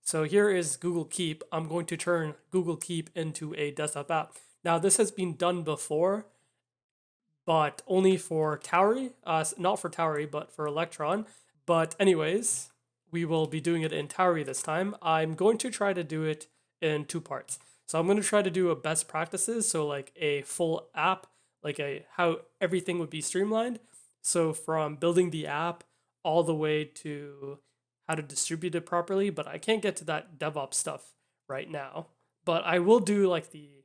So here is Google Keep. I'm going to turn Google Keep into a desktop app. Now this has been done before, but only for Tauri, not for Tauri, but for Electron. But anyways, we will be doing it in Tauri this time. I'm going to try to do it in two parts. So I'm going to try to do a best practices, so like a full app, like a how everything would be streamlined. So from building the app all the way to how to distribute it properly, but I can't get to that DevOps stuff right now. But I will do like the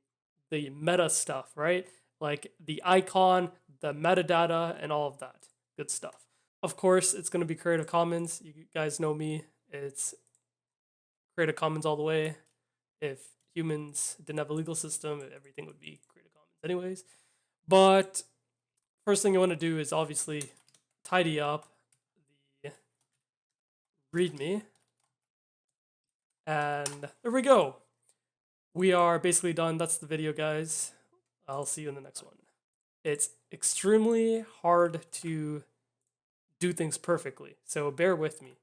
meta stuff, right? Like the icon, the metadata, and all of that good stuff. Of course, it's going to be Creative Commons. You guys know me. It's Creative Commons all the way. If humans didn't have a legal system, everything would be Creative Commons anyways. But first thing you want to do is obviously tidy up the README. And there we go. We are basically done. That's the video, guys. I'll see you in the next one. It's extremely hard to do things perfectly, so bear with me.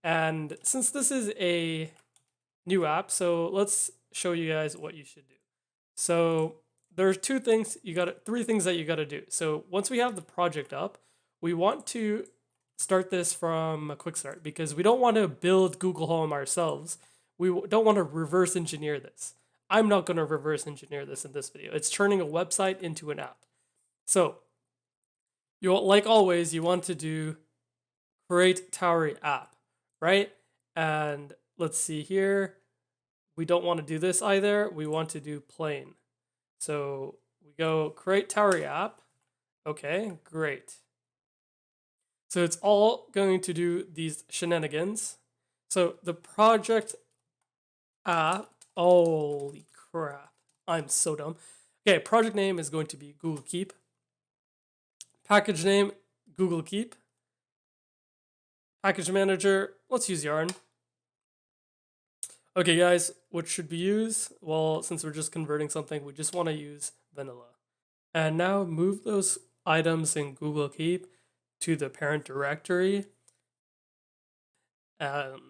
And since this is a new app, so let's show you guys what you should do. So there's three things that you gotta do. So once we have the project up, we want to start this from a quick start because we don't want to build Google Home ourselves. We don't want to reverse engineer this. I'm not going to reverse engineer this in this video. It's turning a website into an app. So like always, you want to do create Tauri app, right? And let's see here. We don't want to do this either. We want to do plain. So we go create Tauri app. Okay, great. So it's all going to do these shenanigans. So the project app, holy crap, I'm so dumb. Okay, project name is going to be Google Keep. Package name, Google Keep. Package manager, let's use Yarn. Okay, guys, what should we use? Well, since we're just converting something, we just want to use vanilla. And now move those items in Google Keep to the parent directory and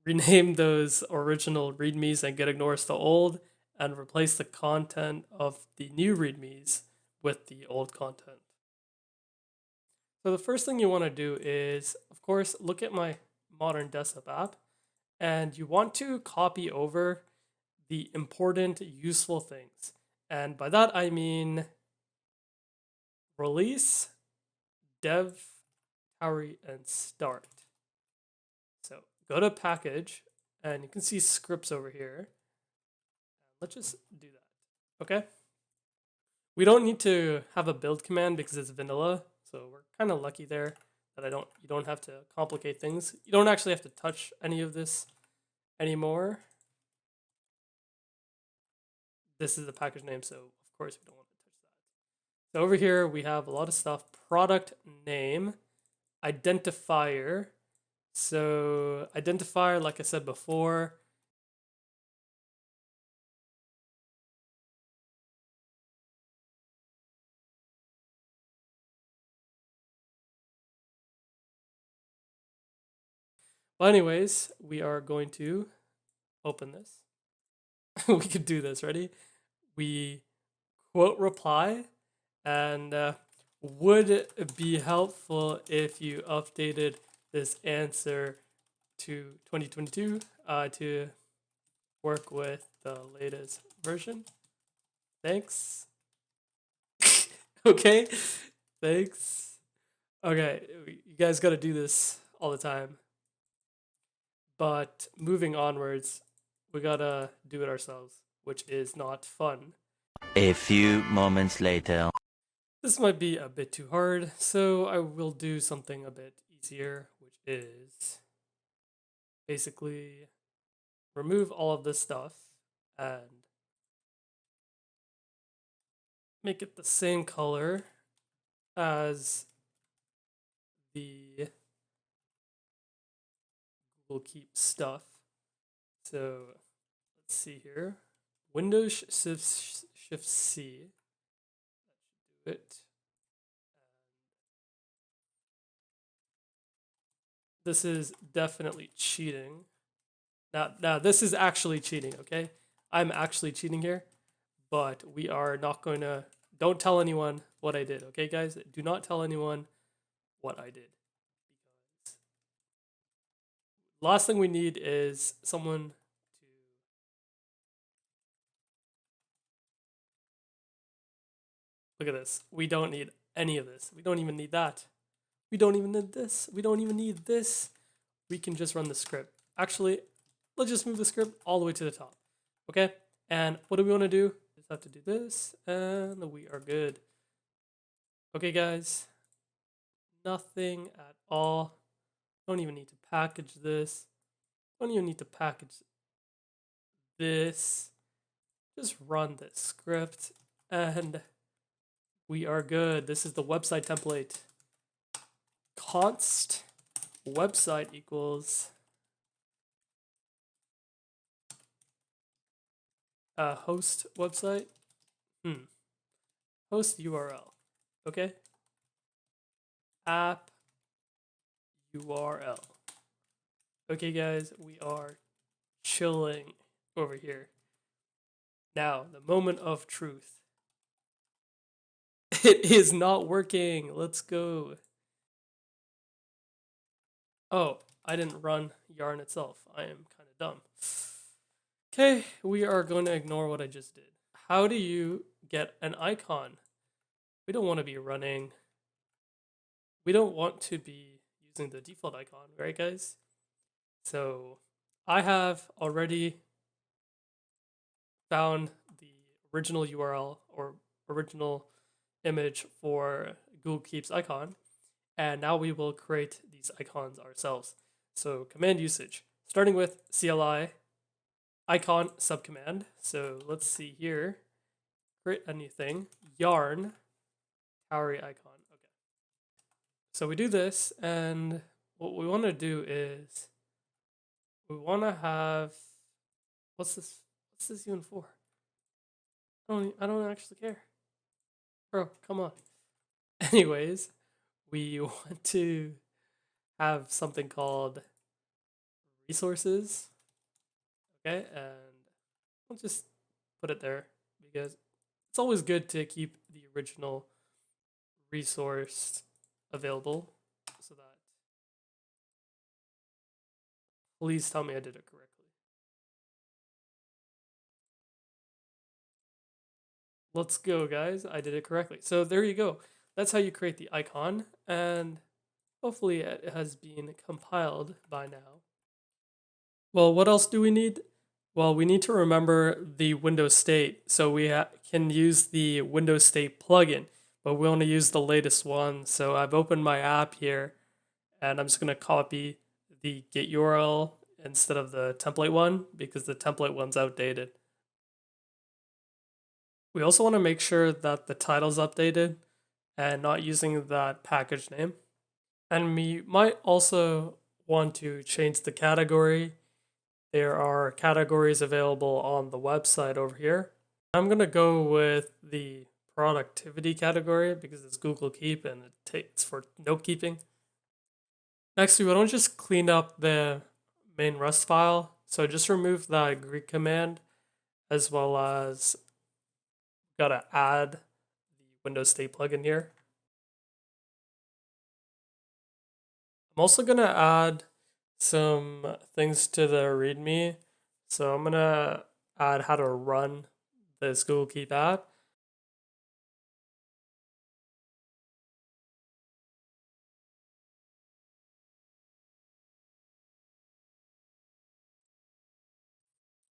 rename those original readmes and get ignores the old and replace the content of the new readmes with the old content. So the first thing you want to do is, of course, look at my modern desktop app, and you want to copy over the important, useful things. And by that, I mean release, dev, Tauri, and start. So go to package, and you can see scripts over here. Let's just do that, okay? We don't need to have a build command because it's vanilla, so we're kind of lucky there that you don't have to complicate things. You don't actually have to touch any of this anymore. This is the package name, so of course we don't want to touch that. So over here we have a lot of stuff. Product name, identifier. So identifier, like I said before, but anyways, we are going to open this. We could do this, ready? We quote reply, and would it be helpful if you updated this answer to 2022 to work with the latest version? Thanks. Okay, thanks. Okay, you guys got to do this all the time. But moving onwards, we gotta do it ourselves, which is not fun. A few moments later. This might be a bit too hard, so I will do something a bit easier, which is basically remove all of this stuff and make it the same color as the Google Keep stuff. So let's see here. Windows Shift C. That should do it. This is definitely cheating. Now this is actually cheating, okay? I'm actually cheating here, but we are not going to. Don't tell anyone what I did, okay, guys? Do not tell anyone what I did. Last thing we need is someone to. Look at this. We don't need any of this. We don't even need that. We don't even need this. We don't even need this. We can just run the script. Actually, let's just move the script all the way to the top. Okay? And what do we want to do? Just have to do this, and we are good. Okay, guys. Nothing at all. Don't even need to package this. Don't even need to package this. Just run this script, and we are good. This is the website template. Const website equals host website. Host URL. Okay. App URL. Okay, guys, we are chilling over here. Now, the moment of truth. It is not working. Let's go. Oh, I didn't run yarn itself. I am kind of dumb. Okay, we are going to ignore what I just did. How do you get an icon? We don't want to be running. We don't want to be using the default icon, right, guys? So I have already found the original URL or original image for Google Keep's icon, and now we will create these icons ourselves. So command usage, starting with CLI icon subcommand. So let's see here, create a new thing, yarn Tauri icon. Okay. So we do this, and what we want to do is we want to have, what's this? What's this even for? I don't actually care. Bro, come on. Anyways, we want to have something called resources. Okay, and we'll just put it there because it's always good to keep the original resource available so that please tell me I did it correctly. Let's go, guys. I did it correctly. So there you go. That's how you create the icon, and hopefully it has been compiled by now. Well, what else do we need? Well, we need to remember the Windows state. So we can use the Windows state plugin, but we want to use the latest one. So I've opened my app here, and I'm just going to copy the get URL instead of the template one because the template one's outdated. We also want to make sure that the title's updated and not using that package name. And we might also want to change the category. There are categories available on the website over here. I'm going to go with the productivity category because it's Google Keep and it's for note keeping. Next, we want to just clean up the main Rust file. So just remove that Greek command as well as gotta add the Windows State plugin here. I'm also gonna add some things to the README. So I'm gonna add how to run this Google Keep app.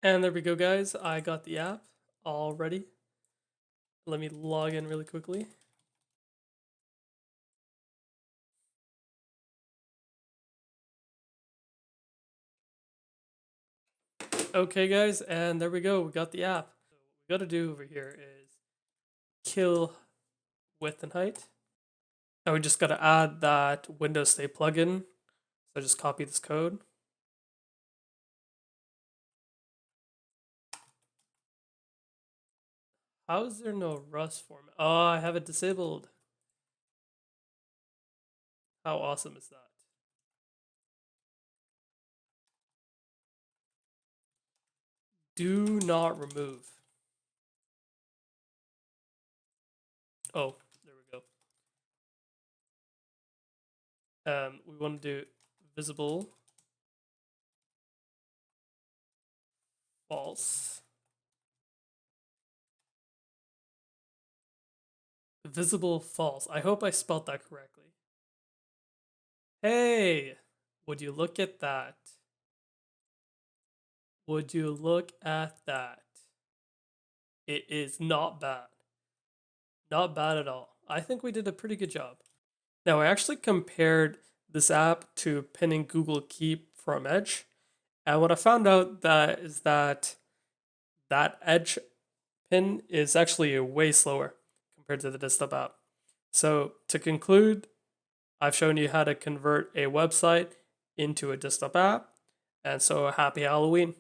And there we go, guys. I got the app all ready. Let me log in really quickly. Okay, guys, and there we go. We got the app. So what we gotta do over here is kill width and height. Now we just gotta add that Windows State plugin. So just copy this code. How is there no Rust format? Oh, I have it disabled. How awesome is that? Do not remove. Oh, there we go. We want to do visible false. Visible false. I hope I spelled that correctly. Hey, would you look at that? Would you look at that? It is not bad. Not bad at all. I think we did a pretty good job. Now, I actually compared this app to pinning Google Keep from Edge. And what I found out that is that Edge pin is actually way slower compared to the desktop app. So to conclude, I've shown you how to convert a website into a desktop app. And so happy Halloween.